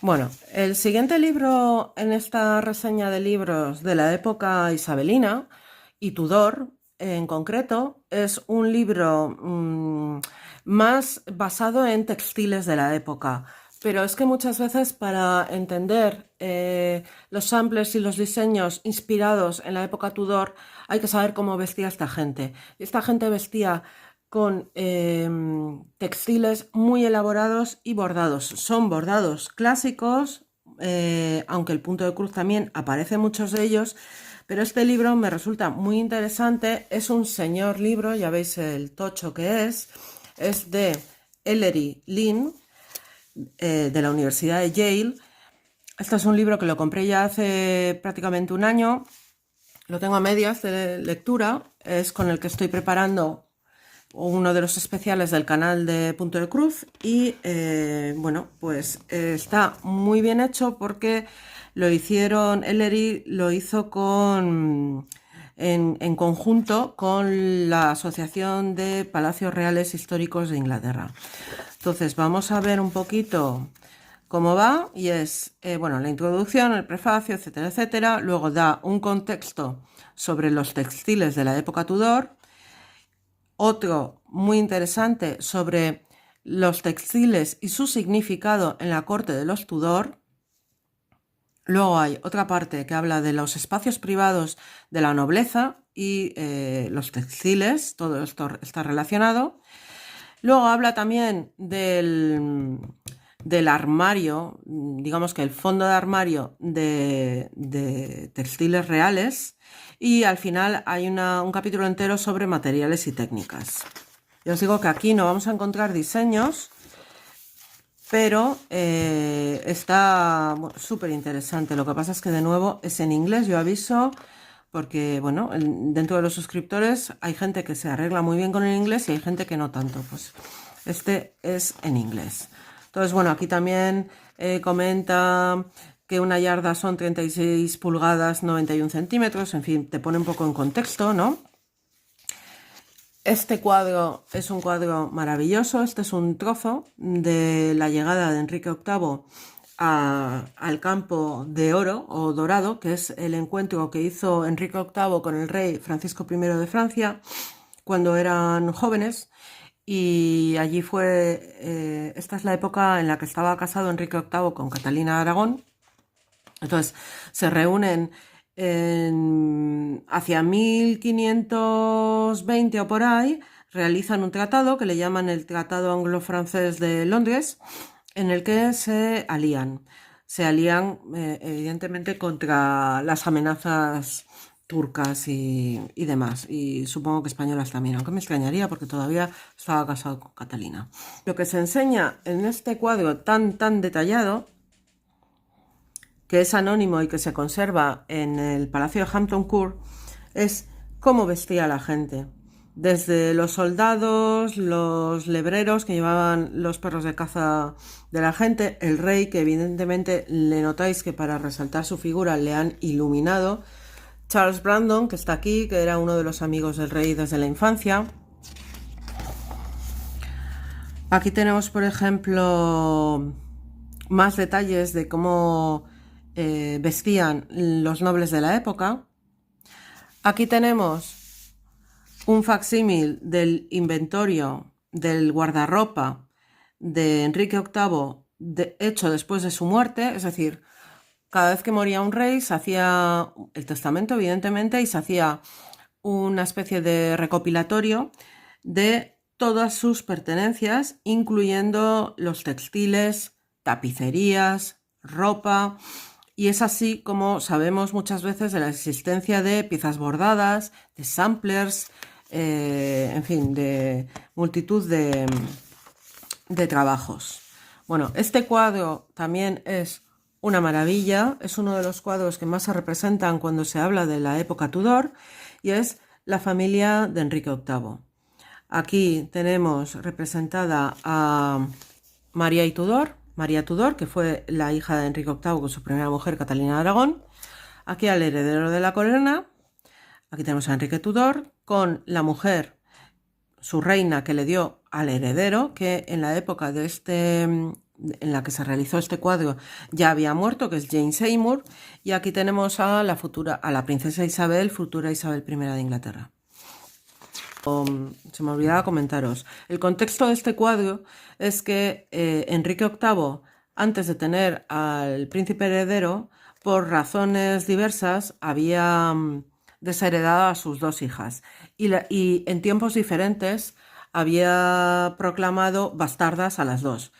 Bueno, el siguiente libro en esta reseña de libros de la época isabelina y Tudor en concreto es un libro más basado en textiles de la época. Pero es que muchas veces para entender los samplers y los diseños inspirados en la época Tudor hay que saber cómo vestía esta gente. Esta gente vestía con textiles muy elaborados y bordados. Son bordados clásicos, aunque el punto de cruz también aparece en muchos de ellos, pero este libro me resulta muy interesante. Es un señor libro, ya veis el tocho que es de Ellery Lynn, de la Universidad de Yale. Este es un libro que lo compré ya hace prácticamente un año, lo tengo a medias de lectura, es con el que estoy preparando uno de los especiales del canal de Punto de Cruz y bueno, pues está muy bien hecho porque lo hicieron, Ellery lo hizo en conjunto con la Asociación de Palacios Reales Históricos de Inglaterra. Entonces vamos a ver un poquito cómo va y es, bueno, la introducción, el prefacio, etcétera, etcétera. Luego da un contexto sobre los textiles de la época Tudor. Otro muy interesante sobre los textiles y su significado en la corte de los Tudor. Luego hay otra parte que habla de los espacios privados de la nobleza y los textiles, todo esto está relacionado. Luego habla también del armario, digamos que el fondo de armario de textiles reales, y al final hay un capítulo entero sobre materiales y técnicas. Yo os digo que aquí no vamos a encontrar diseños, pero está súper interesante. Lo que pasa es que de nuevo es en inglés, yo aviso, porque bueno, dentro de los suscriptores hay gente que se arregla muy bien con el inglés y hay gente que no tanto. Pues este es en inglés. Entonces, bueno, aquí también comenta que una yarda son 36 pulgadas, 91 centímetros, en fin, te pone un poco en contexto, ¿no? Este cuadro es un cuadro maravilloso, este es un trozo de la llegada de Enrique VIII al campo de oro o dorado, que es el encuentro que hizo Enrique VIII con el rey Francisco I de Francia cuando eran jóvenes. Y allí fue, esta es la época en la que estaba casado Enrique VIII con Catalina de Aragón. Entonces se reúnen hacia 1520 o por ahí, realizan un tratado que le llaman el Tratado Anglo-Francés de Londres, en el que se alían. Se alían evidentemente contra las amenazas turcas y demás, y supongo que españolas también, aunque me extrañaría porque todavía estaba casado con Catalina. Lo que se enseña en este cuadro tan detallado, que es anónimo y que se conserva en el Palacio de Hampton Court, es cómo vestía la gente. Desde los soldados, los lebreros que llevaban los perros de caza de la gente, el rey, que evidentemente le notáis que para resaltar su figura le han iluminado, Charles Brandon, que está aquí, que era uno de los amigos del rey desde la infancia. Aquí tenemos, por ejemplo, más detalles de cómo vestían los nobles de la época. Aquí tenemos un facsímil del inventorio del guardarropa de Enrique VIII hecho después de su muerte, es decir, cada vez que moría un rey se hacía el testamento, evidentemente, y se hacía una especie de recopilatorio de todas sus pertenencias, incluyendo los textiles, tapicerías, ropa. Y es así como sabemos muchas veces de la existencia de piezas bordadas, de samplers, en fin, de multitud de trabajos. Bueno, este cuadro también es una maravilla, es uno de los cuadros que más se representan cuando se habla de la época Tudor y es la familia de Enrique VIII. Aquí tenemos representada a María Tudor, que fue la hija de Enrique VIII con su primera mujer, Catalina de Aragón. Aquí al heredero de la corona. Aquí tenemos a Enrique Tudor con la mujer, su reina, que le dio al heredero, que en la época de este en la que se realizó este cuadro ya había muerto, que es Jane Seymour, y aquí tenemos a la princesa Isabel, futura Isabel I de Inglaterra. Se me olvidaba comentaros. El contexto de este cuadro es que Enrique VIII, antes de tener al príncipe heredero, por razones diversas, había desheredado a sus dos hijas y en tiempos diferentes había proclamado bastardas a las dos,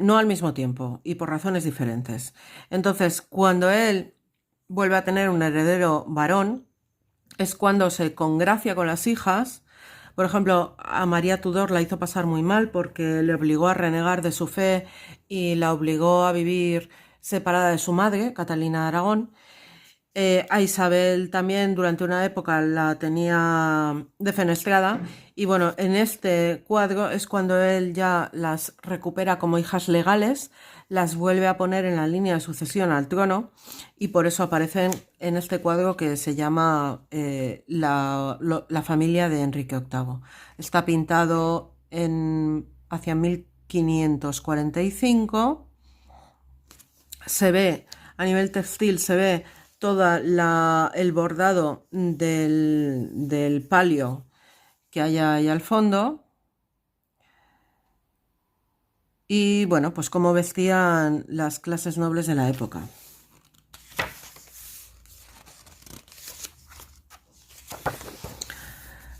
no al mismo tiempo y por razones diferentes. Entonces, cuando él vuelve a tener un heredero varón, es cuando se congracia con las hijas. Por ejemplo, a María Tudor la hizo pasar muy mal porque le obligó a renegar de su fe y la obligó a vivir separada de su madre, Catalina de Aragón. A Isabel también durante una época la tenía defenestrada y bueno, en este cuadro es cuando él ya las recupera como hijas legales, las vuelve a poner en la línea de sucesión al trono y por eso aparecen en este cuadro que se llama la familia de Enrique VIII. Está pintado hacia 1545. Se ve, a nivel textil, se ve todo el bordado del palio que hay ahí al fondo. Y bueno, pues cómo vestían las clases nobles de la época.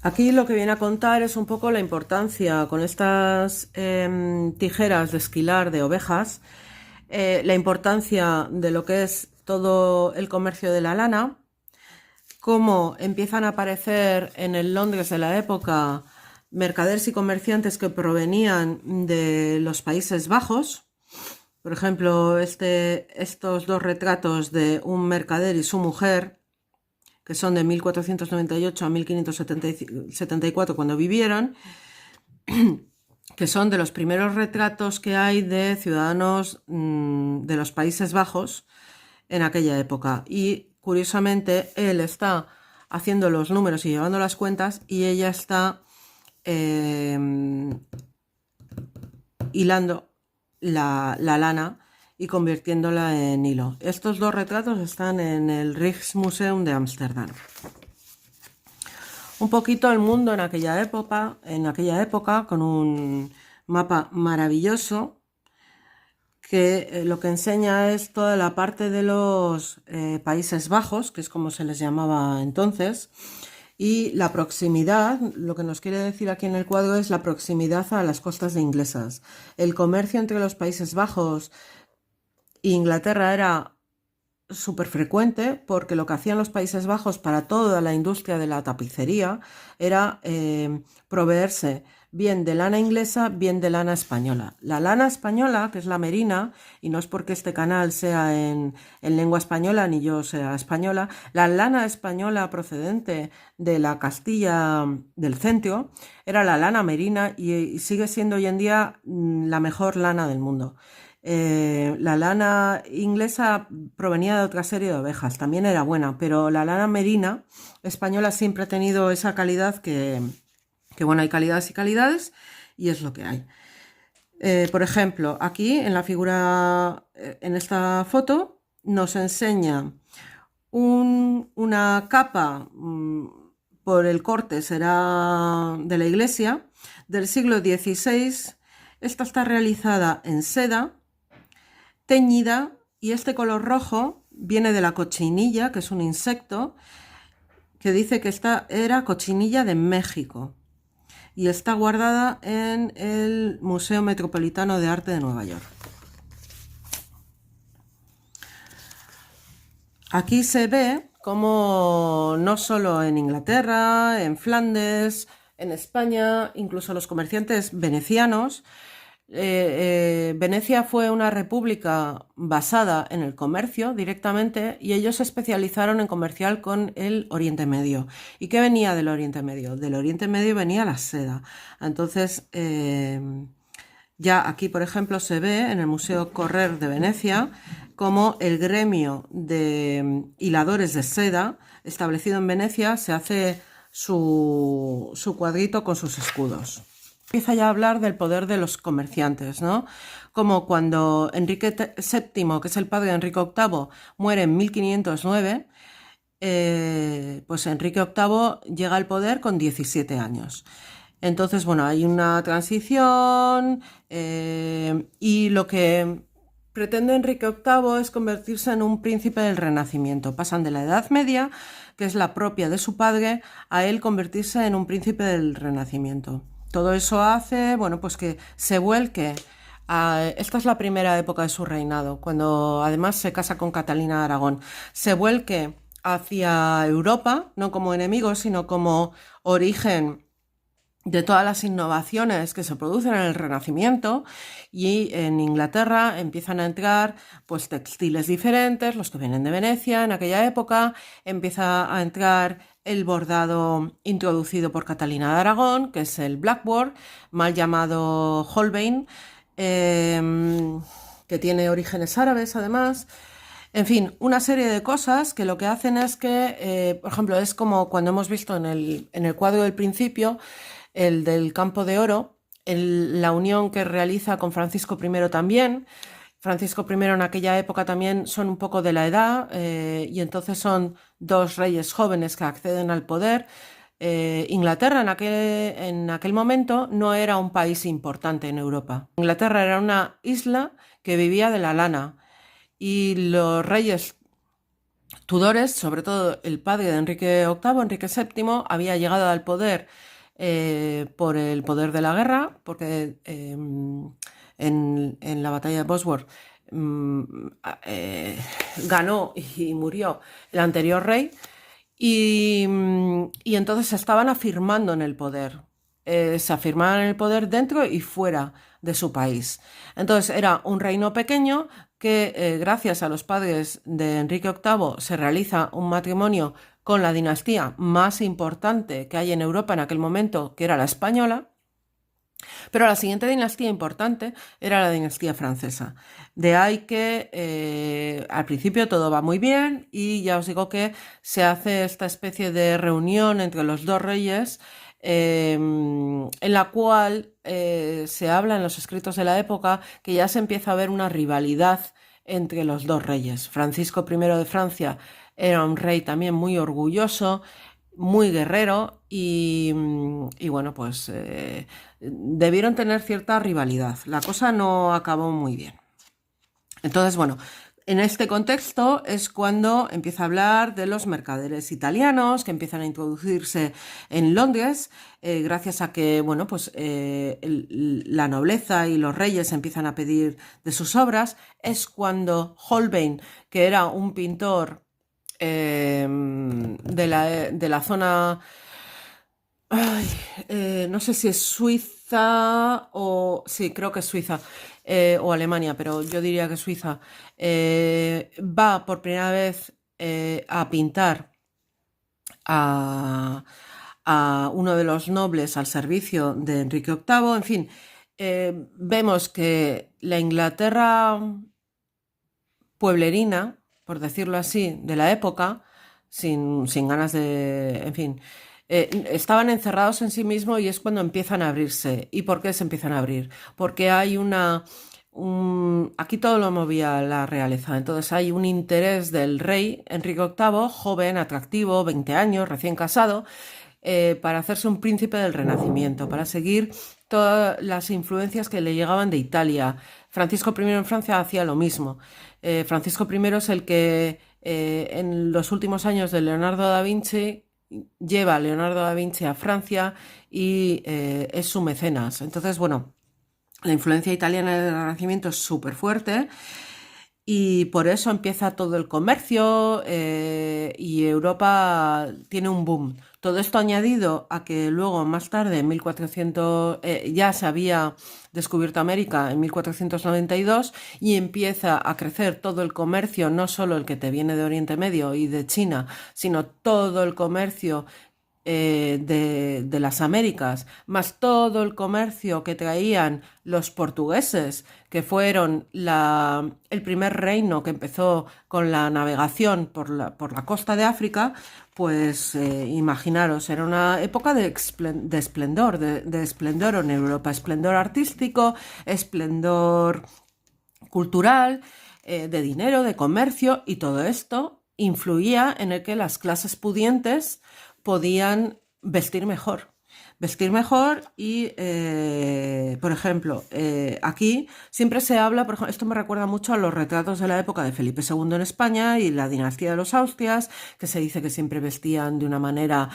Aquí lo que viene a contar es un poco la importancia con estas tijeras de esquilar de ovejas, la importancia de lo que es todo el comercio de la lana, cómo empiezan a aparecer en el Londres de la época mercaderes y comerciantes que provenían de los Países Bajos. Por ejemplo, estos dos retratos de un mercader y su mujer, que son de 1498 a 1574 cuando vivieron, que son de los primeros retratos que hay de ciudadanos de los Países Bajos en aquella época. Y curiosamente él está haciendo los números y llevando las cuentas y ella está hilando la lana y convirtiéndola en hilo. Estos dos retratos están en el Rijksmuseum de Ámsterdam. Un poquito el mundo en aquella época con un mapa maravilloso que lo que enseña es toda la parte de los Países Bajos, que es como se les llamaba entonces, y la proximidad. Lo que nos quiere decir aquí en el cuadro es la proximidad a las costas inglesas. El comercio entre los Países Bajos e Inglaterra era súper frecuente porque lo que hacían los Países Bajos para toda la industria de la tapicería era proveerse bien de lana inglesa, bien de lana española. La lana española, que es la merina, y no es porque este canal sea en lengua española ni yo sea española, la lana española procedente de la Castilla del centro era la lana merina y sigue siendo hoy en día la mejor lana del mundo. La lana inglesa provenía de otra serie de ovejas, también era buena, pero la lana merina española siempre ha tenido esa calidad que bueno, hay calidades y calidades y es lo que hay. Por ejemplo, aquí en la figura, en esta foto, nos enseña una capa, por el corte será de la iglesia, del siglo XVI. Esta está realizada en seda, teñida, y este color rojo viene de la cochinilla, que es un insecto, que dice que esta era cochinilla de México y está guardada en el Museo Metropolitano de Arte de Nueva York. Aquí se ve cómo no solo en Inglaterra, en Flandes, en España, incluso los comerciantes venecianos. Venecia fue una república basada en el comercio directamente y ellos se especializaron en comerciar con el Oriente Medio. ¿Y qué venía del Oriente Medio? Del Oriente Medio venía la seda. Entonces, ya aquí, por ejemplo, se ve en el Museo Correr de Venecia como el gremio de hiladores de seda establecido en Venecia se hace su cuadrito con sus escudos. empieza ya a hablar del poder de los comerciantes, ¿no? Como cuando Enrique VII, que es el padre de Enrique VIII, muere en 1509, pues Enrique VIII llega al poder con 17 años. Entonces, bueno, hay una transición y lo que pretende Enrique VIII es convertirse en un príncipe del Renacimiento. Pasan de la Edad Media, que es la propia de su padre, a él convertirse en un príncipe del Renacimiento. Todo eso hace, bueno, pues que se vuelque. Esta es la primera época de su reinado, cuando además se casa con Catalina de Aragón. Se vuelque hacia Europa, no como enemigo, sino como origen de todas las innovaciones que se producen en el Renacimiento, y en Inglaterra empiezan a entrar pues textiles diferentes, los que vienen de Venecia en aquella época, empieza a entrar el bordado introducido por Catalina de Aragón, que es el blackboard, mal llamado Holbein, que tiene orígenes árabes además. En fin, una serie de cosas que lo que hacen es que, por ejemplo, es como cuando hemos visto en el cuadro del principio, el del Campo de Oro, la unión que realiza con Francisco I también. Francisco I en aquella época también son un poco de la edad y entonces son dos reyes jóvenes que acceden al poder. Inglaterra en aquel momento no era un país importante en Europa. Inglaterra era una isla que vivía de la lana y los reyes Tudores, sobre todo el padre de Enrique VIII, Enrique VII, había llegado al poder por el poder de la guerra, porque en la batalla de Bosworth ganó y murió el anterior rey, y entonces se estaban afirmando en el poder. Se afirmaban en el poder dentro y fuera de su país. Entonces era un reino pequeño que gracias a los padres de Enrique VIII se realiza un matrimonio con la dinastía más importante que hay en Europa en aquel momento, que era la española. Pero la siguiente dinastía importante era la dinastía francesa. De ahí que al principio todo va muy bien y ya os digo que se hace esta especie de reunión entre los dos reyes, en la cual se habla en los escritos de la época que ya se empieza a ver una rivalidad entre los dos reyes. Francisco I de Francia era un rey también muy orgulloso, muy guerrero y bueno, pues debieron tener cierta rivalidad. La cosa no acabó muy bien. Entonces, bueno, en este contexto es cuando empieza a hablar de los mercaderes italianos que empiezan a introducirse en Londres, gracias a que, bueno, pues la nobleza y los reyes empiezan a pedir de sus obras. Es cuando Holbein, que era un pintor de la zona, no sé si es Suiza o... Sí, creo que es Suiza o Alemania, pero yo diría que Suiza. Va por primera vez a pintar a uno de los nobles al servicio de Enrique VIII. En fin, vemos que la Inglaterra pueblerina, por decirlo así, de la época, sin ganas de... En fin, estaban encerrados en sí mismos y es cuando empiezan a abrirse. ¿Y por qué se empiezan a abrir? Porque hay aquí todo lo movía la realeza, entonces hay un interés del rey Enrique VIII, joven, atractivo, 20 años, recién casado, para hacerse un príncipe del Renacimiento, para seguir todas las influencias que le llegaban de Italia. Francisco I en Francia hacía lo mismo. Francisco I es el que en los últimos años de Leonardo da Vinci lleva a Leonardo da Vinci a Francia y es su mecenas. Entonces, bueno, la influencia italiana del Renacimiento es súper fuerte y por eso empieza todo el comercio y Europa tiene un boom. Todo esto añadido a que luego, más tarde, en 1400, ya se había descubierto América en 1492 y empieza a crecer todo el comercio, no solo el que te viene de Oriente Medio y de China, sino todo el comercio de las Américas, más todo el comercio que traían los portugueses, que fueron el primer reino que empezó con la navegación por la costa de África, pues imaginaros, era una época de esplendor, de esplendor en Europa, esplendor artístico, esplendor cultural, de dinero, de comercio, y todo esto influía en el que las clases pudientes podían vestir mejor. Vestir mejor y, por ejemplo, aquí siempre se habla, por ejemplo, esto me recuerda mucho a los retratos de la época de Felipe II en España y la dinastía de los Austrias, que se dice que siempre vestían de una manera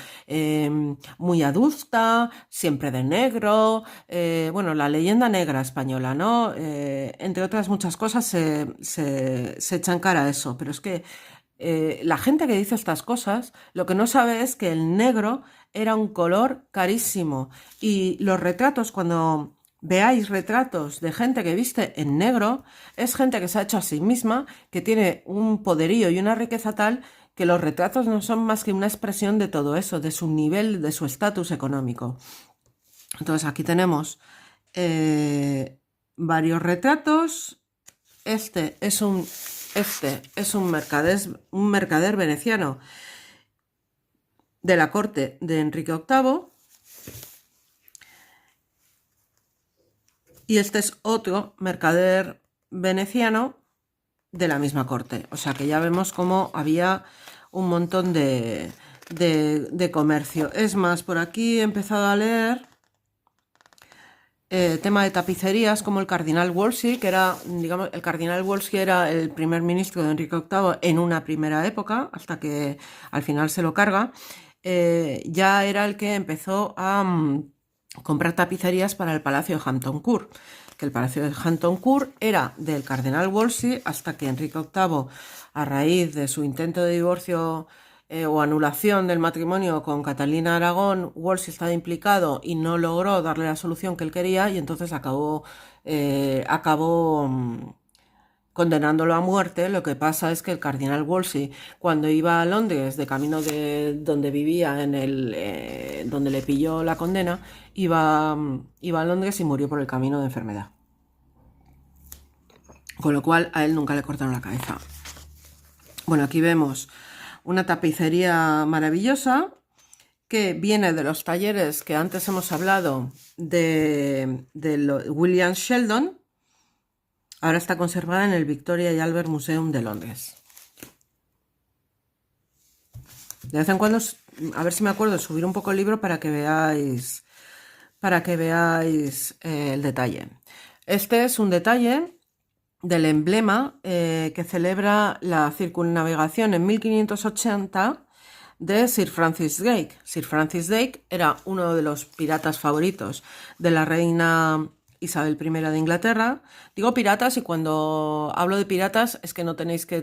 muy adusta, siempre de negro, bueno, la leyenda negra española, ¿no? Entre otras muchas cosas se echa en cara a eso, pero es que la gente que dice estas cosas, lo que no sabe es que el negro era un color carísimo. Y los retratos, cuando veáis retratos de gente que viste en negro, es gente que se ha hecho a sí misma, que tiene un poderío y una riqueza tal que los retratos no son más que una expresión de todo eso, de su nivel, de su estatus económico. Entonces aquí tenemos varios retratos. Este es un mercader veneciano de la corte de Enrique VIII. Y este es otro mercader veneciano de la misma corte. O sea que ya vemos cómo había un montón de comercio. Es más, por aquí he empezado a leer tema de tapicerías, como el cardenal Wolsey, que era, digamos, el cardenal Wolsey era el primer ministro de Enrique VIII en una primera época, hasta que al final se lo carga. Ya era el que empezó a comprar tapicerías para el Palacio de Hampton Court, que el Palacio de Hampton Court era del cardenal Wolsey, hasta que Enrique VIII, a raíz de su intento de divorcio o anulación del matrimonio con Catalina Aragón, Wolsey estaba implicado y no logró darle la solución que él quería, y entonces acabó condenándolo a muerte. Lo que pasa es que el cardenal Wolsey, cuando iba a Londres, de camino de donde vivía, donde le pilló la condena, iba a Londres y murió por el camino de enfermedad. Con lo cual a él nunca le cortaron la cabeza. Bueno, aquí vemos una tapicería maravillosa que viene de los talleres que antes hemos hablado de William Sheldon. Ahora está conservada en el Victoria y Albert Museum de Londres. De vez en cuando, a ver si me acuerdo de subir un poco el libro para que veáis el detalle. Este es un detalle del emblema que celebra la circunnavegación en 1580 de Sir Francis Drake. Sir Francis Drake era uno de los piratas favoritos de la reina Isabel I de Inglaterra. Digo piratas, y cuando hablo de piratas es que no tenéis que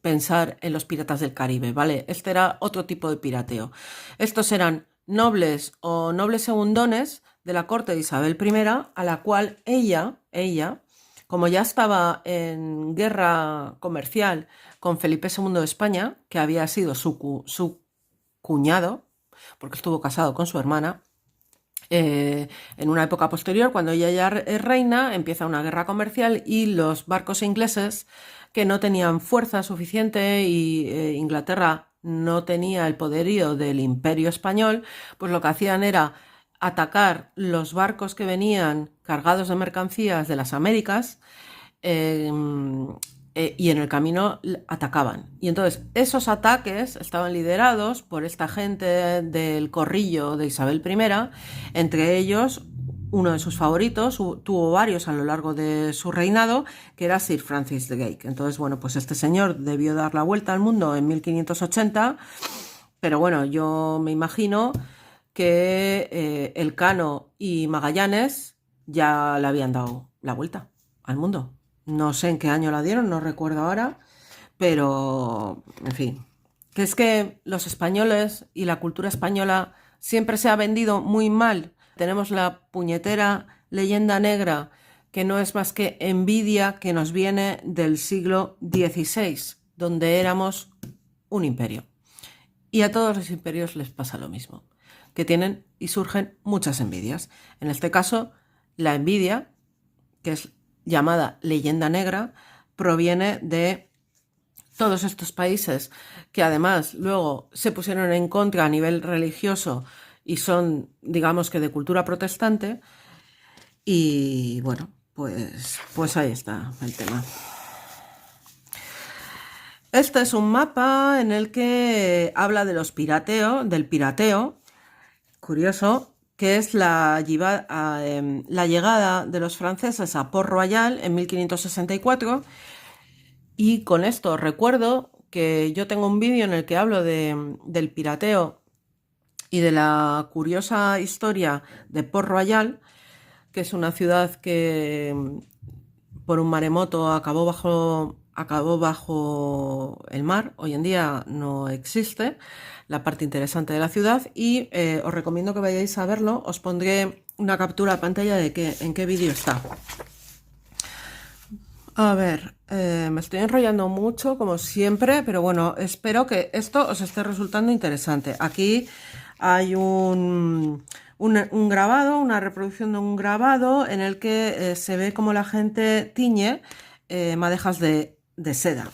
pensar en los piratas del Caribe, ¿vale? Este era otro tipo de pirateo. Estos eran nobles o nobles segundones de la corte de Isabel I, a la cual ella, como ya estaba en guerra comercial con Felipe II de España, que había sido su cuñado, porque estuvo casado con su hermana, en una época posterior, cuando ella ya es reina, empieza una guerra comercial y los barcos ingleses, que no tenían fuerza suficiente y Inglaterra no tenía el poderío del Imperio Español, pues lo que hacían era atacar los barcos que venían cargados de mercancías de las Américas, y en el camino atacaban. Y entonces esos ataques estaban liderados por esta gente del corrillo de Isabel I, entre ellos uno de sus favoritos, tuvo varios a lo largo de su reinado, que era Sir Francis Drake. Entonces, bueno, pues este señor debió dar la vuelta al mundo en 1580, pero bueno, yo me imagino que Elcano y Magallanes ya le habían dado la vuelta al mundo. No sé en qué año la dieron, no recuerdo ahora, pero, en fin, que es que los españoles y la cultura española siempre se ha vendido muy mal. Tenemos la puñetera leyenda negra, que no es más que envidia que nos viene del siglo XVI, donde éramos un imperio. Y a todos los imperios les pasa lo mismo. que tienen y surgen muchas envidias. En este caso, la envidia, que es llamada leyenda negra, proviene de todos estos países que además luego se pusieron en contra a nivel religioso y son, digamos que de cultura protestante. Y bueno, pues ahí está el tema. Este es un mapa en el que habla de del pirateo, curioso, que es la llegada de los franceses a Port Royal en 1564. Y con esto recuerdo que yo tengo un vídeo en el que hablo del pirateo y de la curiosa historia de Port Royal, que es una ciudad que por un maremoto acabó bajo el mar. Hoy en día no existe, la parte interesante de la ciudad, y os recomiendo que vayáis a verlo. Os pondré una captura de pantalla de en qué vídeo está. A ver, me estoy enrollando mucho como siempre, pero bueno, espero que esto os esté resultando interesante. Aquí hay un grabado, una reproducción de un grabado en el que se ve cómo la gente tiñe madejas de seda.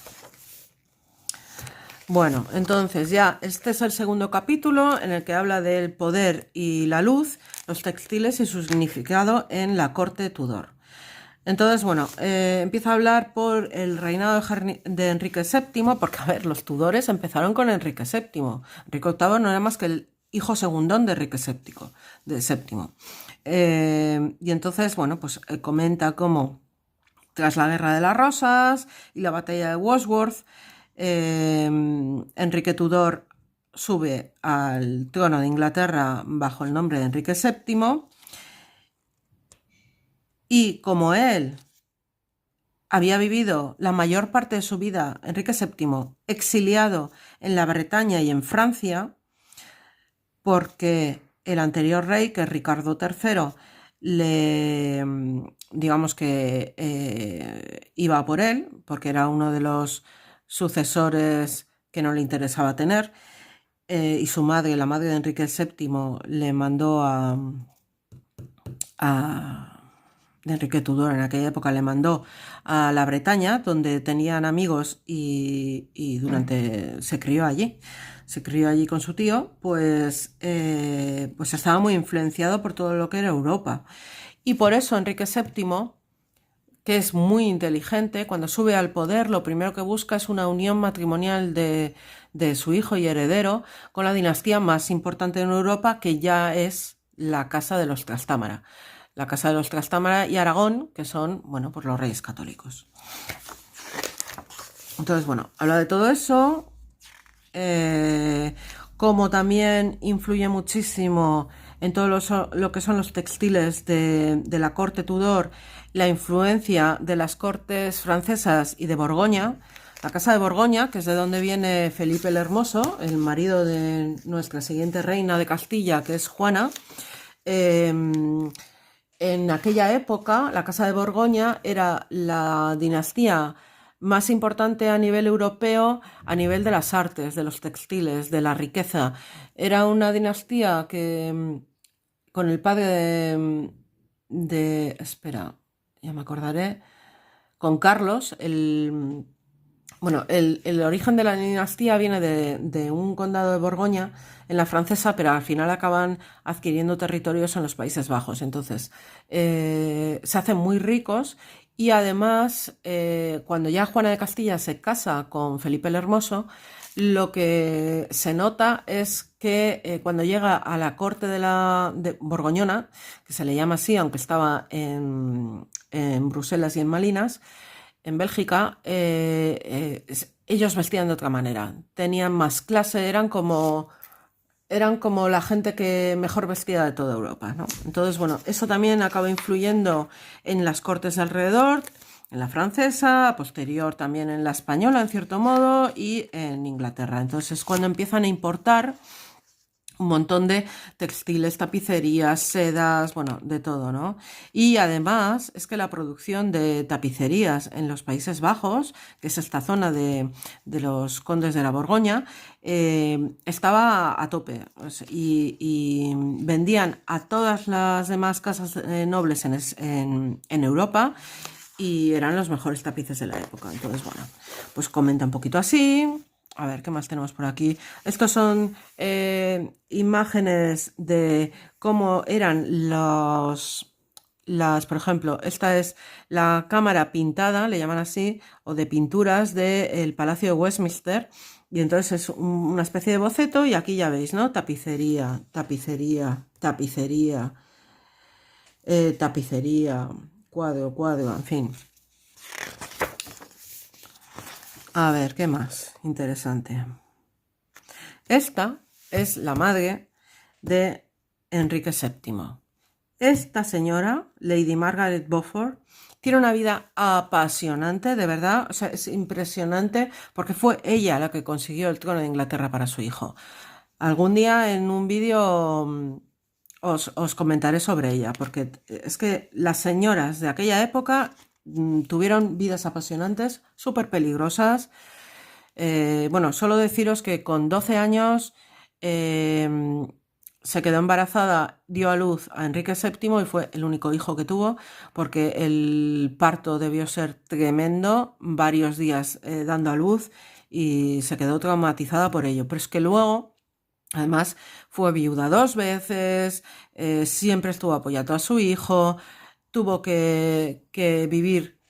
Bueno, entonces ya este es el segundo capítulo en el que habla del poder y la luz, los textiles y su significado en la corte Tudor. Entonces, bueno, empiezo a hablar por el reinado de Enrique VII, porque, a ver, los Tudores empezaron con Enrique VII. Enrique VIII no era más que el hijo segundón de Enrique VII. Y entonces, bueno, pues comenta cómo tras la Guerra de las Rosas y la batalla de Wadsworth, Enrique Tudor sube al trono de Inglaterra bajo el nombre de Enrique VII. Y como él había vivido la mayor parte de su vida, Enrique VII, exiliado en la Bretaña y en Francia, porque el anterior rey, que es Ricardo III, digamos que iba por él, porque era uno de los sucesores que no le interesaba tener, y su madre, la madre de Enrique VII, le mandó de Enrique Tudor en aquella época le mandó a la Bretaña, donde tenían amigos y se crió allí con su tío, pues estaba muy influenciado por todo lo que era Europa. Y por eso Enrique VII, que es muy inteligente, cuando sube al poder, lo primero que busca es una unión matrimonial de su hijo y heredero con la dinastía más importante en Europa, que ya es la Casa de los Trastámara. La Casa de los Trastámara y Aragón, que son, bueno, pues los reyes católicos. Entonces, bueno, habla de todo eso, como también influye muchísimo en todo lo que son los textiles de la corte Tudor, la influencia de las cortes francesas y de Borgoña. La Casa de Borgoña, que es de donde viene Felipe el Hermoso, el marido de nuestra siguiente reina de Castilla, que es Juana. En aquella época, la Casa de Borgoña era la dinastía más importante a nivel europeo, a nivel de las artes, de los textiles, de la riqueza. Era una dinastía que, con el padre espera, ya me acordaré, con Carlos, bueno, el origen de la dinastía viene de un condado de Borgoña en la francesa, pero al final acaban adquiriendo territorios en los Países Bajos. Entonces, se hacen muy ricos y además, cuando ya Juana de Castilla se casa con Felipe el Hermoso, lo que se nota es que cuando llega a la corte de borgoñona, que se le llama así, aunque estaba en Bruselas y en Malinas, en Bélgica, ellos vestían de otra manera, tenían más clase, eran como la gente que mejor vestía de toda Europa, ¿no? Entonces, bueno, eso también acaba influyendo en las cortes de alrededor, en la francesa, posterior también en la española, en cierto modo, y en Inglaterra. Entonces, es cuando empiezan a importar un montón de textiles, tapicerías, sedas, bueno, de todo, ¿no? Y además es que la producción de tapicerías en los Países Bajos, que es esta zona de los condes de la Borgoña, estaba a tope, y vendían a todas las demás casas nobles en Europa, y eran los mejores tapices de la época. Entonces, bueno, pues comenta un poquito así. A ver, ¿qué más tenemos por aquí? Estos son imágenes de cómo eran por ejemplo, esta es la cámara pintada, le llaman así, o de pinturas del Palacio de Westminster. Y entonces es una especie de boceto, y aquí ya veis, ¿no? Tapicería, tapicería, tapicería, tapicería, cuadro, en fin. A ver, ¿qué más? Interesante. Esta es la madre de Enrique VII. Esta señora, Lady Margaret Beaufort, tiene una vida apasionante, de verdad. O sea, es impresionante porque fue ella la que consiguió el trono de Inglaterra para su hijo. Algún día en un vídeo os comentaré sobre ella, porque es que las señoras de aquella época tuvieron vidas apasionantes, súper peligrosas. Bueno, solo deciros que con 12 años se quedó embarazada, dio a luz a Enrique VII y fue el único hijo que tuvo, porque el parto debió ser tremendo, varios días dando a luz, y se quedó traumatizada por ello. Pero es que luego, además, fue viuda 2 veces, siempre estuvo apoyando a su hijo, tuvo que vivir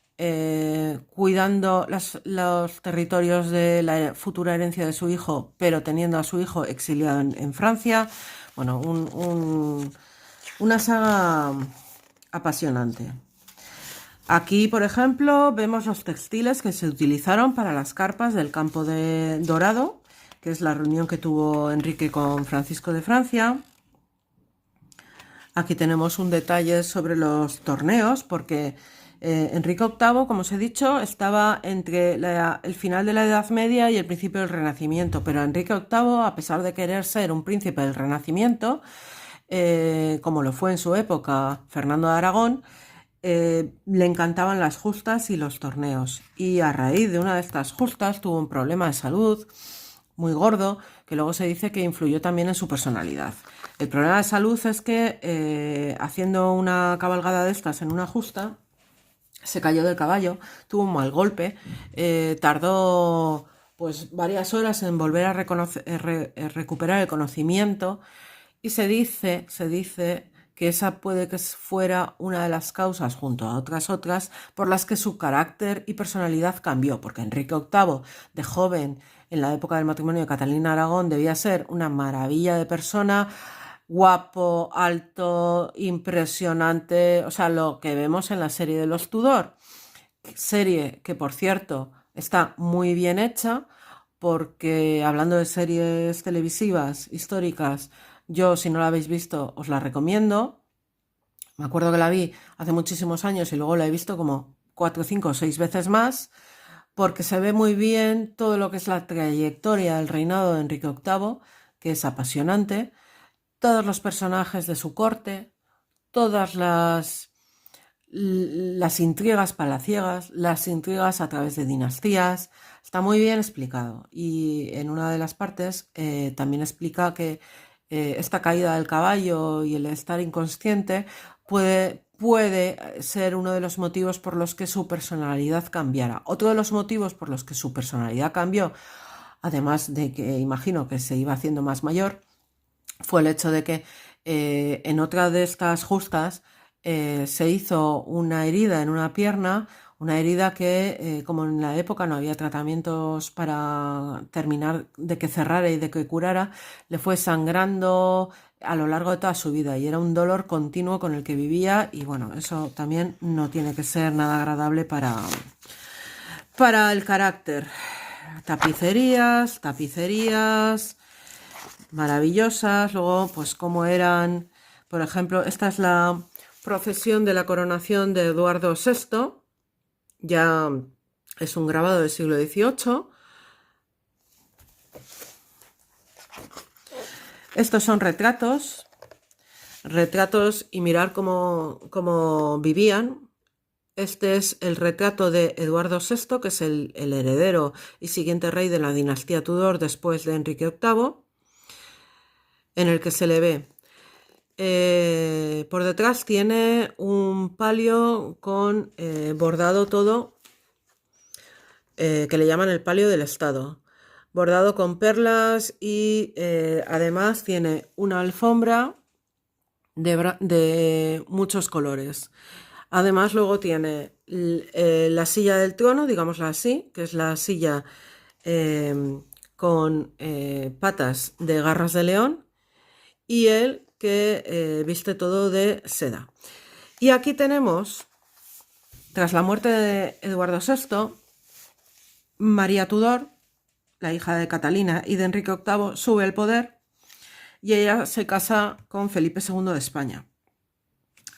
cuidando los territorios de la futura herencia de su hijo, pero teniendo a su hijo exiliado en Francia. Bueno, una saga apasionante. Aquí, por ejemplo, vemos los textiles que se utilizaron para las carpas del Campo de Dorado, que es la reunión que tuvo Enrique con Francisco de Francia. Aquí tenemos un detalle sobre los torneos, porque Enrique VIII, como os he dicho, estaba entre el final de la Edad Media y el principio del Renacimiento, pero Enrique VIII, a pesar de querer ser un príncipe del Renacimiento, como lo fue en su época Fernando de Aragón, le encantaban las justas y los torneos, y a raíz de una de estas justas tuvo un problema de salud muy gordo, que luego se dice que influyó también en su personalidad. El problema de salud es que haciendo una cabalgada de estas en una justa, se cayó del caballo, tuvo un mal golpe, tardó pues varias horas en volver a recuperar el conocimiento, y se dice que esa puede que fuera una de las causas, junto a otras, por las que su carácter y personalidad cambió, porque Enrique VIII, de joven, en la época del matrimonio de Catalina Aragón, debía ser una maravilla de persona, guapo, alto, impresionante, o sea, lo que vemos en la serie de los Tudor, serie que, por cierto, está muy bien hecha, porque hablando de series televisivas históricas, yo, si no la habéis visto, os la recomiendo. Me acuerdo que la vi hace muchísimos años y luego la he visto como 4, 5 o 6 veces más, porque se ve muy bien todo lo que es la trayectoria del reinado de Enrique VIII, que es apasionante, todos los personajes de su corte, todas las intrigas palaciegas, las intrigas a través de dinastías. Está muy bien explicado, y en una de las partes también explica que esta caída del caballo y el estar inconsciente puede ser uno de los motivos por los que su personalidad cambiara. Otro de los motivos por los que su personalidad cambió, además de que imagino que se iba haciendo más mayor, fue el hecho de que en otra de estas justas se hizo una herida en una pierna, una herida que, como en la época no había tratamientos para terminar de que cerrara y de que curara, le fue sangrando a lo largo de toda su vida, y era un dolor continuo con el que vivía, y bueno, eso también no tiene que ser nada agradable para el carácter. Tapicerías maravillosas. Luego, pues cómo eran, por ejemplo, esta es la procesión de la coronación de Eduardo VI, ya es un grabado del siglo XVIII. Estos son retratos y mirar cómo vivían. Este es el retrato de Eduardo VI, que es el heredero y siguiente rey de la dinastía Tudor después de Enrique VIII, en el que se le ve. Por detrás tiene un palio con bordado todo, que le llaman el palio del Estado, bordado con perlas y además tiene una alfombra de muchos colores. Además luego tiene la silla del trono, digámosla así, que es la silla con patas de garras de león, y él que viste todo de seda. Y aquí tenemos, tras la muerte de Eduardo VI, María Tudor, la hija de Catalina y de Enrique VIII, sube al poder y ella se casa con Felipe II de España.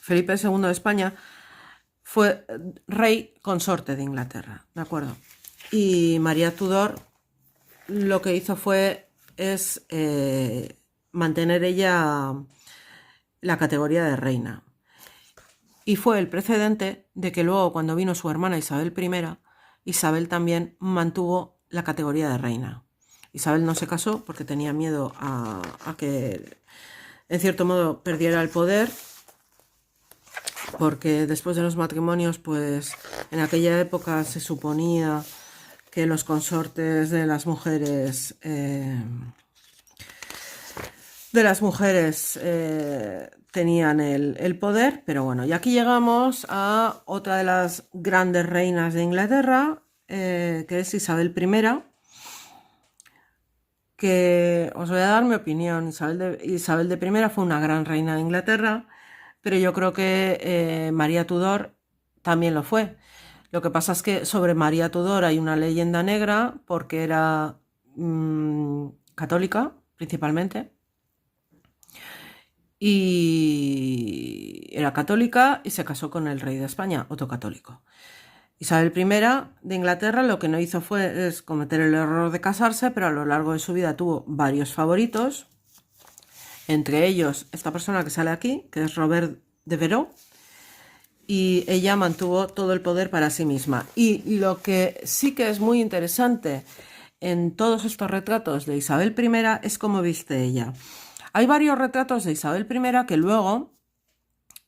Felipe II de España fue rey consorte de Inglaterra, ¿de acuerdo? Y María Tudor lo que hizo es mantener ella la categoría de reina. Y fue el precedente de que luego, cuando vino su hermana Isabel I, Isabel también mantuvo la categoría de reina. Isabel no se casó porque tenía miedo a que, en cierto modo, perdiera el poder, porque después de los matrimonios, pues en aquella época se suponía que los consortes de las mujeres tenían el poder, pero bueno, y aquí llegamos a otra de las grandes reinas de Inglaterra, que es Isabel I, que os voy a dar mi opinión. Isabel de I fue una gran reina de Inglaterra, pero yo creo que María Tudor también lo fue. Lo que pasa es que sobre María Tudor hay una leyenda negra porque era católica, principalmente. Y era católica y se casó con el rey de España, otro católico. Isabel I de Inglaterra lo que no hizo es cometer el error de casarse, pero a lo largo de su vida tuvo varios favoritos, entre ellos esta persona que sale aquí, que es Robert de Veró, y ella mantuvo todo el poder para sí misma. Y lo que sí que es muy interesante en todos estos retratos de Isabel I es cómo viste ella. Hay varios retratos de Isabel I que luego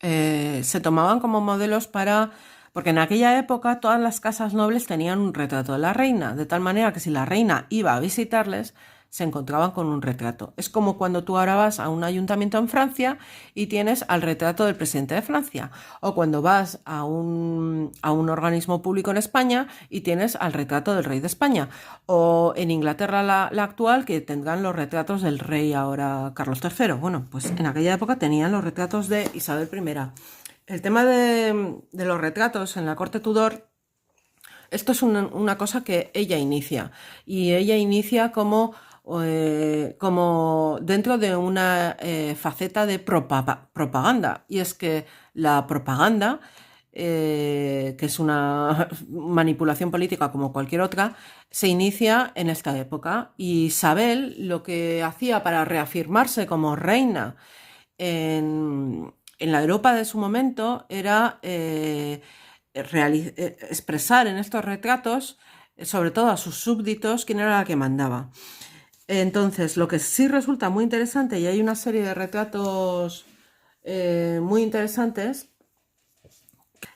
se tomaban como modelos porque en aquella época todas las casas nobles tenían un retrato de la reina, de tal manera que si la reina iba a visitarles, se encontraban con un retrato. Es como cuando tú ahora vas a un ayuntamiento en Francia y tienes al retrato del presidente de Francia, o cuando vas a un organismo público en España y tienes al retrato del rey de España, o en Inglaterra la actual, que tendrán los retratos del rey ahora Carlos III. Bueno, pues en aquella época tenían los retratos de Isabel I. El tema de los retratos en la corte Tudor, esto es una cosa que ella inicia, y ella inicia como dentro de una faceta de propaganda, y es que la propaganda, que es una manipulación política como cualquier otra, se inicia en esta época. Y Isabel lo que hacía para reafirmarse como reina en la Europa de su momento era expresar en estos retratos, sobre todo a sus súbditos, quién era la que mandaba. Entonces, lo que sí resulta muy interesante, y hay una serie de retratos muy interesantes,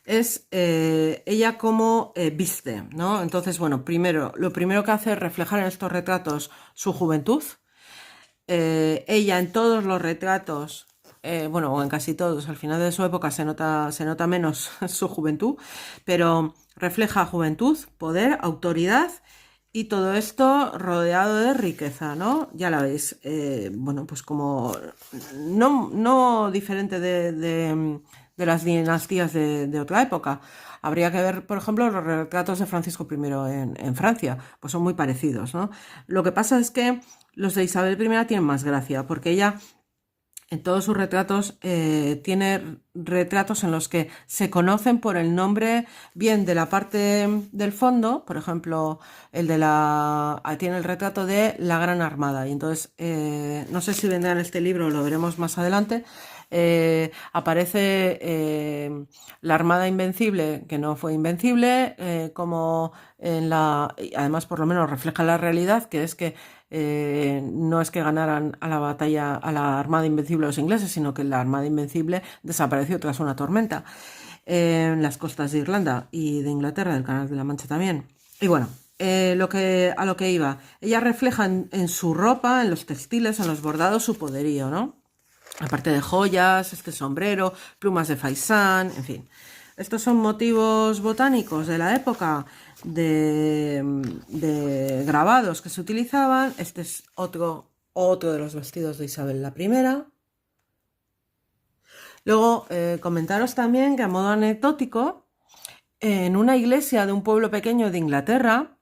es ella cómo viste, ¿no? Entonces, bueno, lo primero que hace es reflejar en estos retratos su juventud. Ella en todos los retratos, o en casi todos, al final de su época se nota menos su juventud, pero refleja juventud, poder, autoridad, y todo esto rodeado de riqueza, ¿no? Ya la veis, pues como no diferente de las dinastías de otra época. Habría que ver, por ejemplo, los retratos de Francisco I en Francia, pues son muy parecidos, ¿no? Lo que pasa es que los de Isabel I tienen más gracia, porque ella en todos sus retratos tiene retratos en los que se conocen por el nombre bien de la parte del fondo, por ejemplo, tiene el retrato de la Gran Armada, y entonces no sé si vendrá en este libro, lo veremos más adelante. Aparece la Armada Invencible, que no fue invencible, como además por lo menos refleja la realidad, que es que no es que ganaran a la batalla a la Armada Invencible los ingleses, sino que la Armada Invencible desapareció tras una tormenta en las costas de Irlanda y de Inglaterra, del Canal de la Mancha también. Y bueno, a lo que iba, ella refleja en su ropa, en los textiles, en los bordados, su poderío, ¿no? Aparte de joyas, este sombrero, plumas de faisán, en fin. Estos son motivos botánicos de la época de grabados que se utilizaban. Este es otro de los vestidos de Isabel la I. Luego, comentaros también que a modo anecdótico, en una iglesia de un pueblo pequeño de Inglaterra,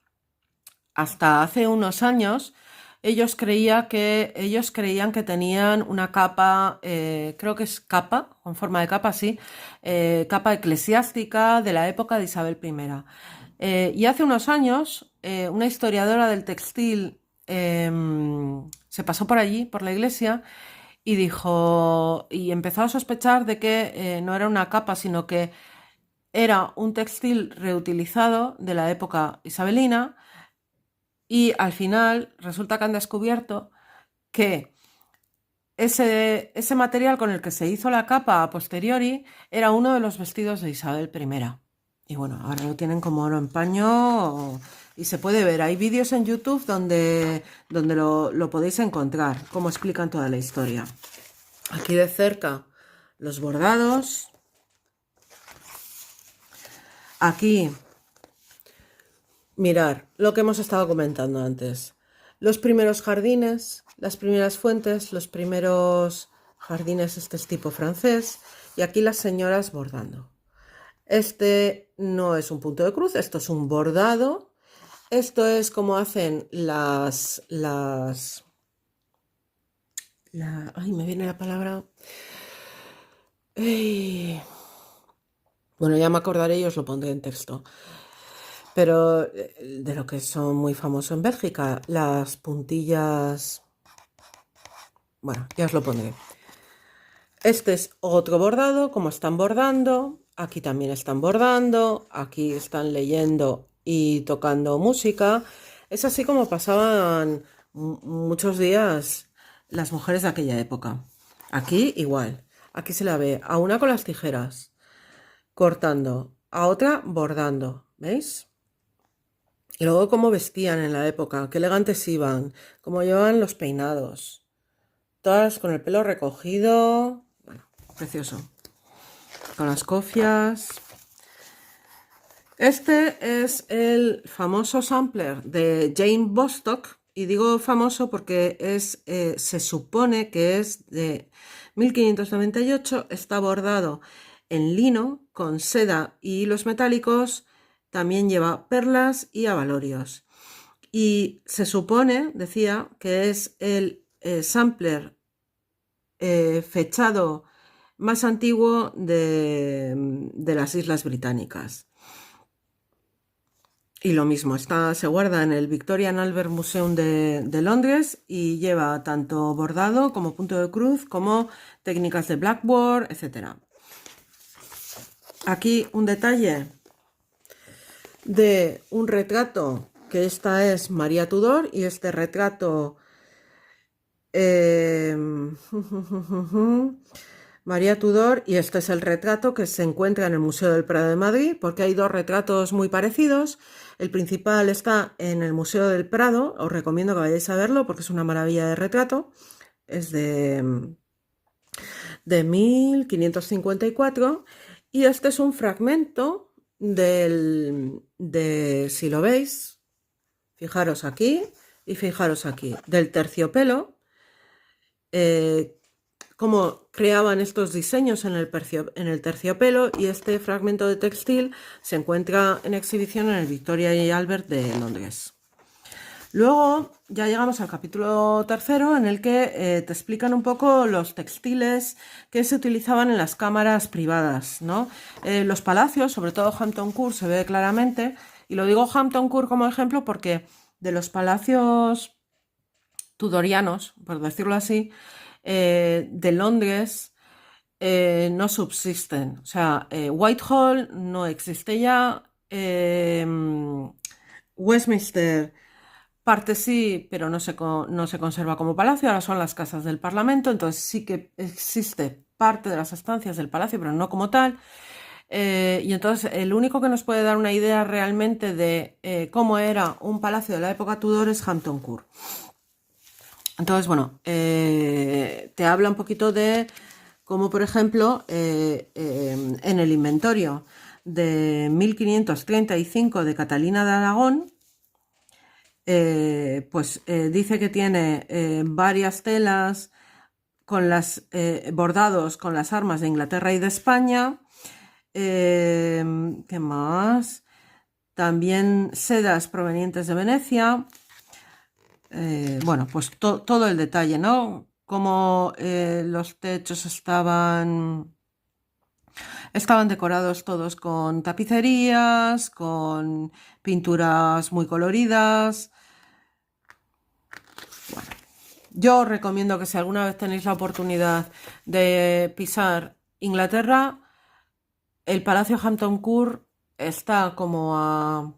hasta hace unos años, ellos creían que tenían una capa, creo que es capa, con forma de capa, sí, capa eclesiástica de la época de Isabel I. Y hace unos años, una historiadora del textil se pasó por allí, por la iglesia, y y empezó a sospechar de que no era una capa, sino que era un textil reutilizado de la época isabelina. Y al final resulta que han descubierto que ese material con el que se hizo la capa a posteriori era uno de los vestidos de Isabel I. Y bueno, ahora lo tienen como oro en paño y se puede ver. Hay vídeos en YouTube donde lo podéis encontrar, cómo explican toda la historia. Aquí de cerca los bordados. Aquí, mirar lo que hemos estado comentando antes. Los primeros jardines, las primeras fuentes, los primeros jardines, este es tipo francés. Y aquí las señoras bordando. Este no es un punto de cruz, esto es un bordado. Esto es como hacen ay, me viene la palabra. Bueno, ya me acordaré y os lo pondré en texto. Pero de lo que son muy famosos en Bélgica, las puntillas. Bueno, ya os lo pondré. Este es otro bordado, como están bordando. Aquí también están bordando. Aquí están leyendo y tocando música. Es así como pasaban muchos días las mujeres de aquella época. Aquí igual. Aquí se la ve a una con las tijeras cortando, a otra bordando. ¿Veis? Y luego cómo vestían en la época, qué elegantes iban, cómo llevaban los peinados. Todas con el pelo recogido. Bueno, precioso. Con las cofias. Este es el famoso sampler de Jane Bostock. Y digo famoso porque se supone que es de 1598. Está bordado en lino con seda y hilos metálicos. También lleva perlas y abalorios. Y se supone, decía, que es el sampler fechado más antiguo de las Islas Británicas. Y lo mismo, se guarda en el Victorian Albert Museum de Londres y lleva tanto bordado como punto de cruz, como técnicas de blackboard, etc. Aquí un detalle de un retrato, que esta es María Tudor, y este retrato María Tudor, y este es el retrato que se encuentra en el Museo del Prado de Madrid, porque hay dos retratos muy parecidos. El principal está en el Museo del Prado, os recomiendo que vayáis a verlo porque es una maravilla de retrato. Es de 1554 y este es un fragmento si lo veis, fijaros aquí y fijaros aquí, del terciopelo, cómo creaban estos diseños en el terciopelo, y este fragmento de textil se encuentra en exhibición en el Victoria y Albert de Londres. Luego ya llegamos al capítulo tercero, en el que te explican un poco los textiles que se utilizaban en las cámaras privadas, ¿no? Los palacios, sobre todo Hampton Court, se ve claramente, y lo digo Hampton Court como ejemplo porque de los palacios tudorianos, por decirlo así, de Londres, no subsisten. O sea, Whitehall no existe ya, Westminster parte sí, pero no se conserva como palacio, ahora son las casas del Parlamento, entonces sí que existe parte de las estancias del palacio, pero no como tal. Y entonces el único que nos puede dar una idea realmente de cómo era un palacio de la época Tudor es Hampton Court. Entonces, bueno, te habla un poquito de cómo, por ejemplo, en el inventario de 1535 de Catalina de Aragón, pues dice que tiene varias telas con las bordados con las armas de Inglaterra y de España. ¿Qué más? También sedas provenientes de Venecia. Bueno, pues todo el detalle, ¿no? Como los techos estaban decorados todos con tapicerías, con pinturas muy coloridas. Bueno, yo os recomiendo que si alguna vez tenéis la oportunidad de pisar Inglaterra, el Palacio Hampton Court está como a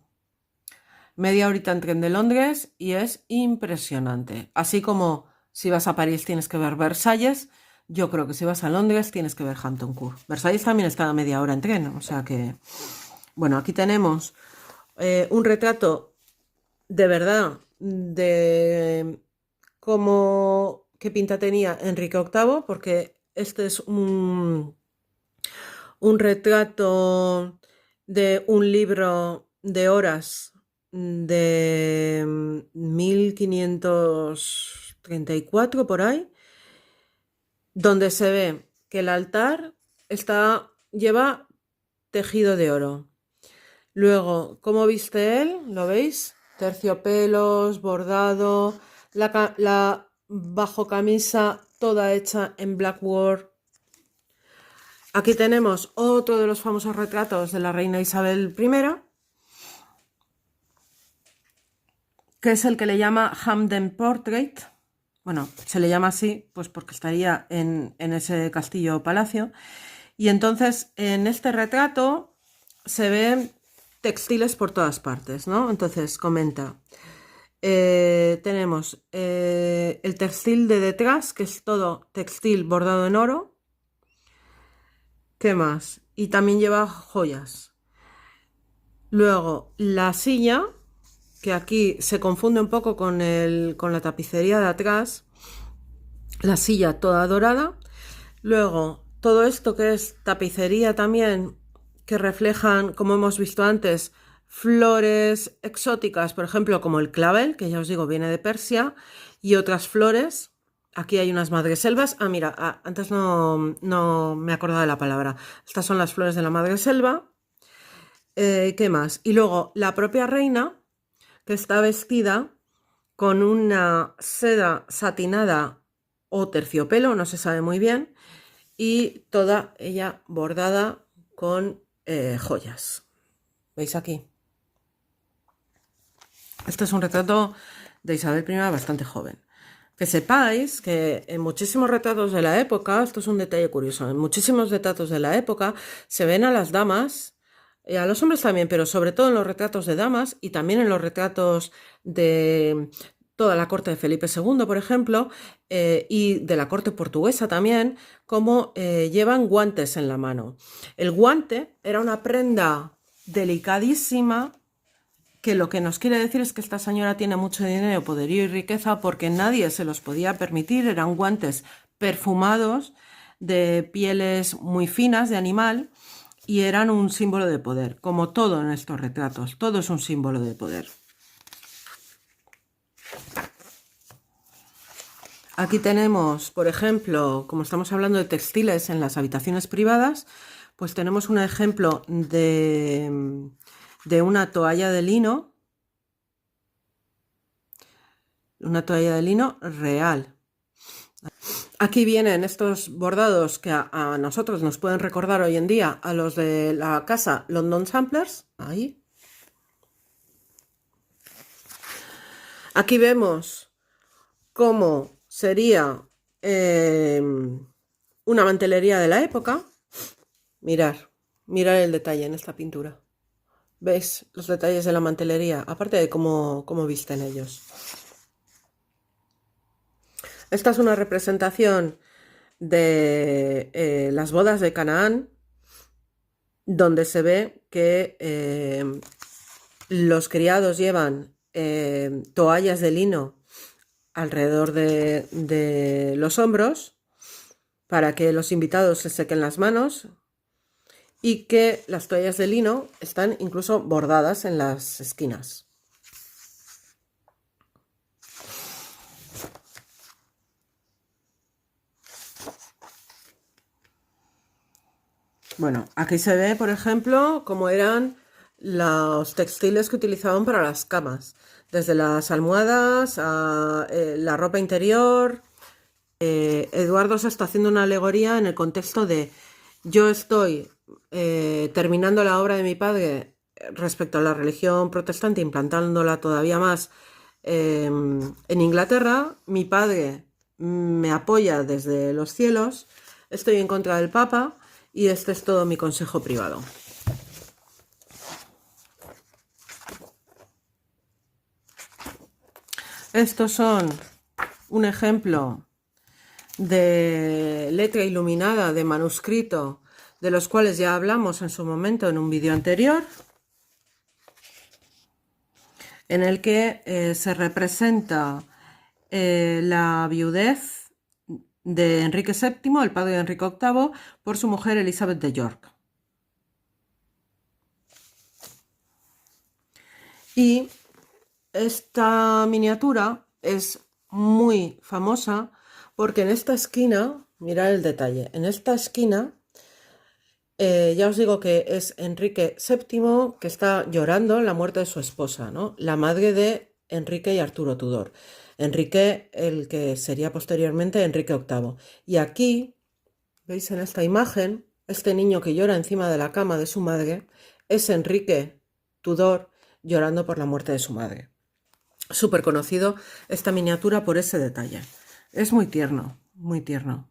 media horita en tren de Londres y es impresionante. Así como si vas a París tienes que ver Versalles, yo creo que si vas a Londres tienes que ver Hampton Court. Versalles también está a media hora en tren, o sea que... Bueno, aquí tenemos un retrato de verdad de cómo qué pinta tenía Enrique VIII, porque este es un retrato de un libro de horas de 1534 por ahí, donde se ve que el altar lleva tejido de oro. Luego, ¿cómo viste él? ¿Lo veis? Terciopelos, bordado, la bajo camisa toda hecha en blackboard. Aquí tenemos otro de los famosos retratos de la reina Isabel I, que es el que le llama Hampden Portrait. Bueno, se le llama así pues porque estaría en ese castillo o palacio. Y entonces en este retrato se ven textiles por todas partes, ¿no? Entonces comenta, tenemos el textil de detrás, que es todo textil bordado en oro. ¿Qué más? Y también lleva joyas. Luego la silla, que aquí se confunde un poco con la tapicería de atrás, la silla toda dorada. Luego todo esto que es tapicería también, que reflejan, como hemos visto antes, flores exóticas, por ejemplo, como el clavel, que ya os digo viene de Persia, y otras flores. Aquí hay unas madreselvas. Ah, mira, antes no me acordaba de la palabra. Estas son las flores de la madreselva. ¿Qué más? Y luego la propia reina, que está vestida con una seda satinada o terciopelo, no se sabe muy bien, y toda ella bordada con joyas. ¿Veis aquí? Este es un retrato de Isabel I bastante joven. Que sepáis que en muchísimos retratos de la época, esto es un detalle curioso, en muchísimos retratos de la época se ven a las damas, a los hombres también, pero sobre todo en los retratos de damas y también en los retratos de toda la corte de Felipe II, por ejemplo, y de la corte portuguesa también, como llevan guantes en la mano. El guante era una prenda delicadísima, que lo que nos quiere decir es que esta señora tiene mucho dinero, poderío y riqueza porque nadie se los podía permitir. Eran guantes perfumados de pieles muy finas de animal y eran un símbolo de poder, como todo en estos retratos. Todo es un símbolo de poder. Aquí tenemos, por ejemplo, como estamos hablando de textiles en las habitaciones privadas, pues tenemos un ejemplo de una toalla de lino una toalla de lino real. Aquí vienen estos bordados que a nosotros nos pueden recordar hoy en día a los de la casa London Samplers. Ahí. Aquí vemos cómo sería una mantelería de la época. Mirad el detalle en esta pintura. ¿Veis los detalles de la mantelería? Aparte de cómo visten ellos. Esta es una representación de las bodas de Canaán, donde se ve que los criados llevan toallas de lino alrededor de los hombros para que los invitados se sequen las manos, y que las toallas de lino están incluso bordadas en las esquinas. Bueno, aquí se ve, por ejemplo, cómo eran los textiles que utilizaban para las camas, desde las almohadas a la ropa interior. Eduardo se está haciendo una alegoría en el contexto de: yo estoy terminando la obra de mi padre respecto a la religión protestante, implantándola todavía más en Inglaterra. Mi padre me apoya desde los cielos, estoy en contra del Papa y este es todo mi consejo privado. Estos son un ejemplo de letra iluminada, de manuscrito, de los cuales ya hablamos en su momento en un vídeo anterior, en el que se representa la viudez de Enrique VII, el padre de Enrique VIII, por su mujer Elizabeth de York. Y esta miniatura es muy famosa porque en esta esquina, mirad el detalle, en esta esquina, ya os digo que es Enrique VII que está llorando la muerte de su esposa, ¿no? La madre de Enrique y Arturo Tudor. Enrique, el que sería posteriormente Enrique VIII. Y aquí, veis en esta imagen, este niño que llora encima de la cama de su madre es Enrique Tudor llorando por la muerte de su madre. Súper conocido esta miniatura por ese detalle. Es muy tierno, muy tierno.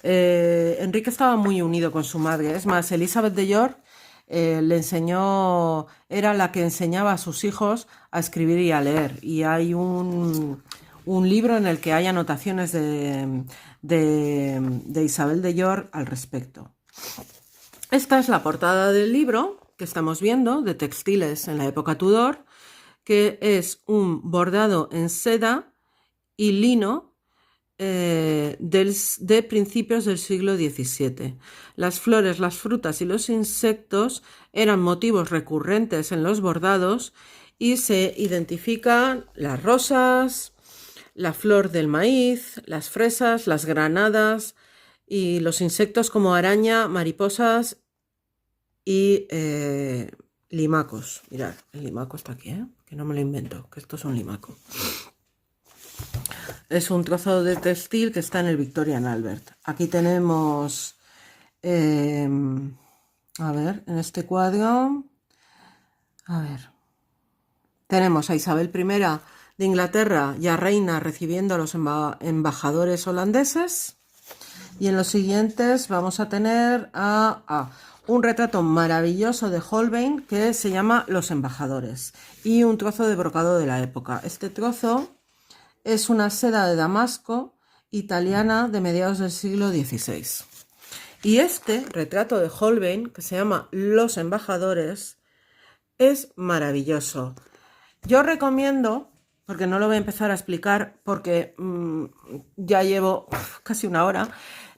Enrique estaba muy unido con su madre. Es más, Elizabeth de York le enseñó, era la que enseñaba a sus hijos a escribir y a leer. Y hay un libro en el que hay anotaciones de Isabel de York al respecto. Esta es la portada del libro que estamos viendo, de textiles en la época Tudor, que es un bordado en seda y lino de principios del siglo XVII. Las flores, las frutas y los insectos eran motivos recurrentes en los bordados y se identifican las rosas, la flor del maíz, las fresas, las granadas y los insectos como araña, mariposas y limacos. Mirad, el limaco está aquí, que no me lo invento, que esto es un limaco. Es un trozo de textil que está en el Victorian Albert. Aquí tenemos, a ver, en este cuadro, a ver, tenemos a Isabel I de Inglaterra, ya reina, recibiendo a los embajadores holandeses. Y en los siguientes vamos a tener un retrato maravilloso de Holbein que se llama Los embajadores y un trozo de brocado de la época. Este trozo es una seda de Damasco italiana de mediados del siglo XVI. Y este retrato de Holbein, que se llama Los embajadores, es maravilloso. Yo recomiendo, porque no lo voy a empezar a explicar porque ya llevo casi una hora,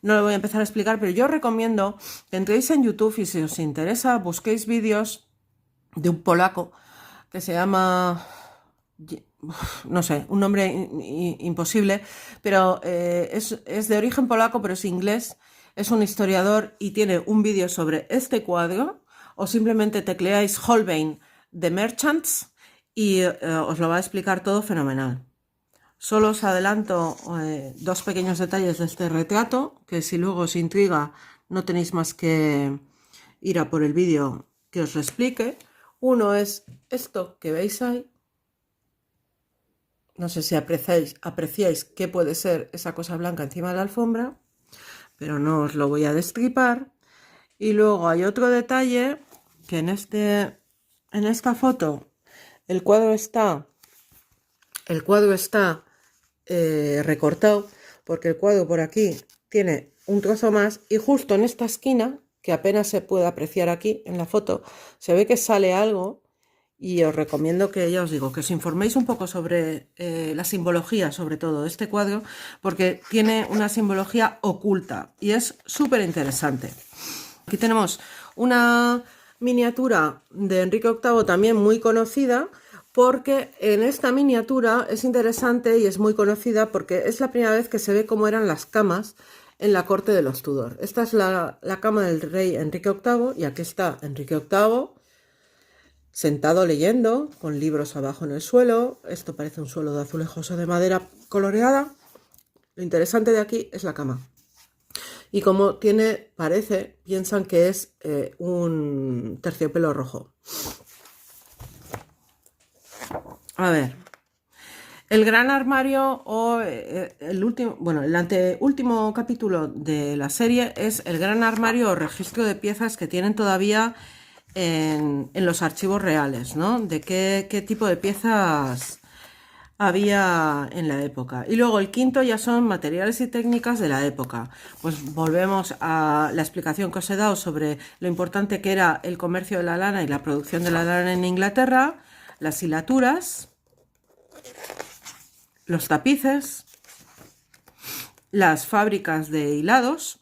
no lo voy a empezar a explicar, pero yo recomiendo que entréis en YouTube y si os interesa busquéis vídeos de un polaco que se llama, no sé, un nombre imposible, pero es de origen polaco, pero es inglés, es un historiador y tiene un vídeo sobre este cuadro, o simplemente tecleáis Holbein The Merchants y os lo va a explicar todo fenomenal. O Solo os adelanto dos pequeños detalles de este retrato, que si luego os intriga no tenéis más que ir a por el vídeo que os lo explique. Uno es esto que veis ahí. No sé si apreciáis qué puede ser esa cosa blanca encima de la alfombra, pero no os lo voy a destripar. Y luego hay otro detalle, que en esta foto el cuadro está recortado, porque el cuadro por aquí tiene un trozo más, y justo en esta esquina, que apenas se puede apreciar aquí en la foto, se ve que sale algo. Y os recomiendo que, ya os digo, que os informéis un poco sobre la simbología, sobre todo, de este cuadro, porque tiene una simbología oculta y es súper interesante. Aquí tenemos una miniatura de Enrique VIII también muy conocida, porque en esta miniatura es interesante y es muy conocida porque es la primera vez que se ve cómo eran las camas en la corte de los Tudor. Esta es la cama del rey Enrique VIII y aquí está Enrique VIII sentado leyendo, con libros abajo en el suelo. Esto parece un suelo de azulejos o de madera coloreada. Lo interesante de aquí es la cama. Y como piensan que es un terciopelo rojo. A ver, el gran armario o el anteúltimo capítulo de la serie es el gran armario o registro de piezas que tienen todavía en los archivos reales, ¿no? De qué tipo de piezas había en la época. Y luego el quinto ya son materiales y técnicas de la época. Pues volvemos a la explicación que os he dado sobre lo importante que era el comercio de la lana y la producción de la lana en Inglaterra, las hilaturas, los tapices, las fábricas de hilados,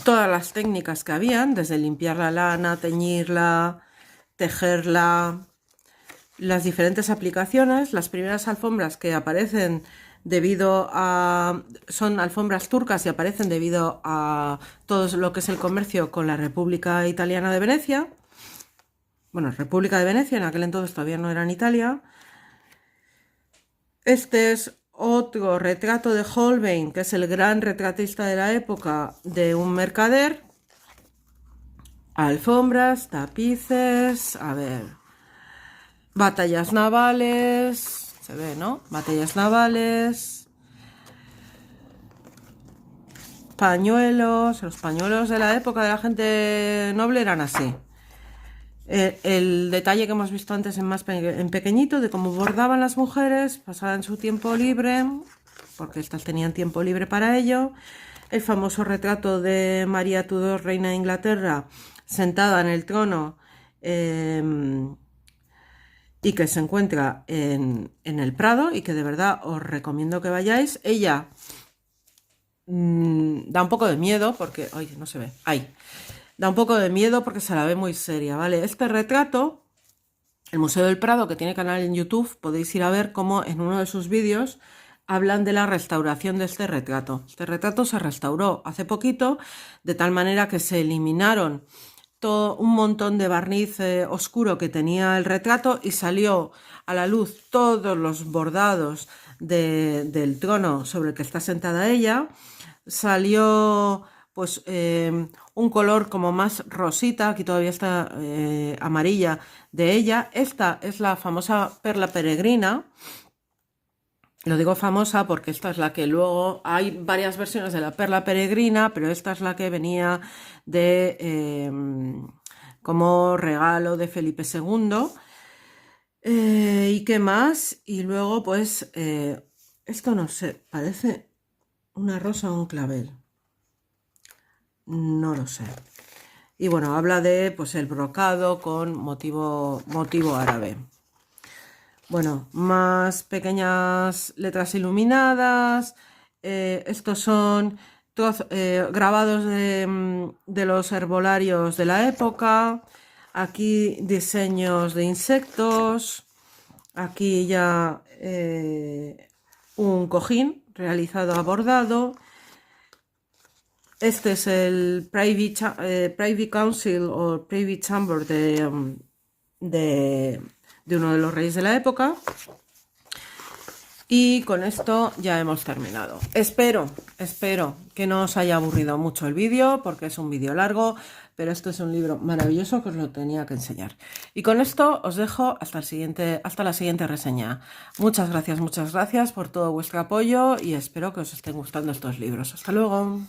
todas las técnicas que habían, desde limpiar la lana, teñirla, tejerla, las diferentes aplicaciones, las primeras alfombras que aparecen son alfombras turcas y aparecen debido a todo lo que es el comercio con la República Italiana de Venecia. Bueno, República de Venecia, en aquel entonces todavía no era en Italia. Este es otro retrato de Holbein, que es el gran retratista de la época, de un mercader. Alfombras, tapices, a ver, batallas navales, se ve, ¿no? Batallas navales, pañuelos, los pañuelos de la época de la gente noble eran así. El detalle que hemos visto antes en pequeñito, de cómo bordaban las mujeres, pasaban su tiempo libre, porque estas tenían tiempo libre para ello. El famoso retrato de María Tudor, reina de Inglaterra, sentada en el trono, y que se encuentra en el Prado, y que de verdad os recomiendo que vayáis. Ella da un poco de miedo porque... Ay, no se ve. Ahí. Da un poco de miedo porque se la ve muy seria, ¿vale? Este retrato, el Museo del Prado, que tiene canal en YouTube, podéis ir a ver cómo en uno de sus vídeos hablan de la restauración de este retrato. Este retrato se restauró hace poquito, de tal manera que se eliminaron un montón de barniz oscuro que tenía el retrato y salió a la luz todos los bordados del trono sobre el que está sentada ella. Salió pues un color como más rosita, aquí todavía está amarilla de ella. Esta es la famosa perla peregrina. Lo digo famosa porque esta es la que luego... Hay varias versiones de la perla peregrina, pero esta es la que venía como regalo de Felipe II. ¿Y qué más? Y luego pues... esto no sé, parece una rosa o un clavel. No lo sé. Y bueno, habla de pues el brocado con motivo árabe. Bueno, más pequeñas letras iluminadas. Estos son grabados de los herbolarios de la época. Aquí diseños de insectos. Aquí ya un cojín realizado a bordado. Este es el Privy Council o Privy Chamber de uno de los reyes de la época. Y con esto ya hemos terminado. Espero que no os haya aburrido mucho el vídeo, porque es un vídeo largo, pero esto es un libro maravilloso que os lo tenía que enseñar. Y con esto os dejo hasta la siguiente reseña. Muchas gracias por todo vuestro apoyo y espero que os estén gustando estos libros. Hasta luego.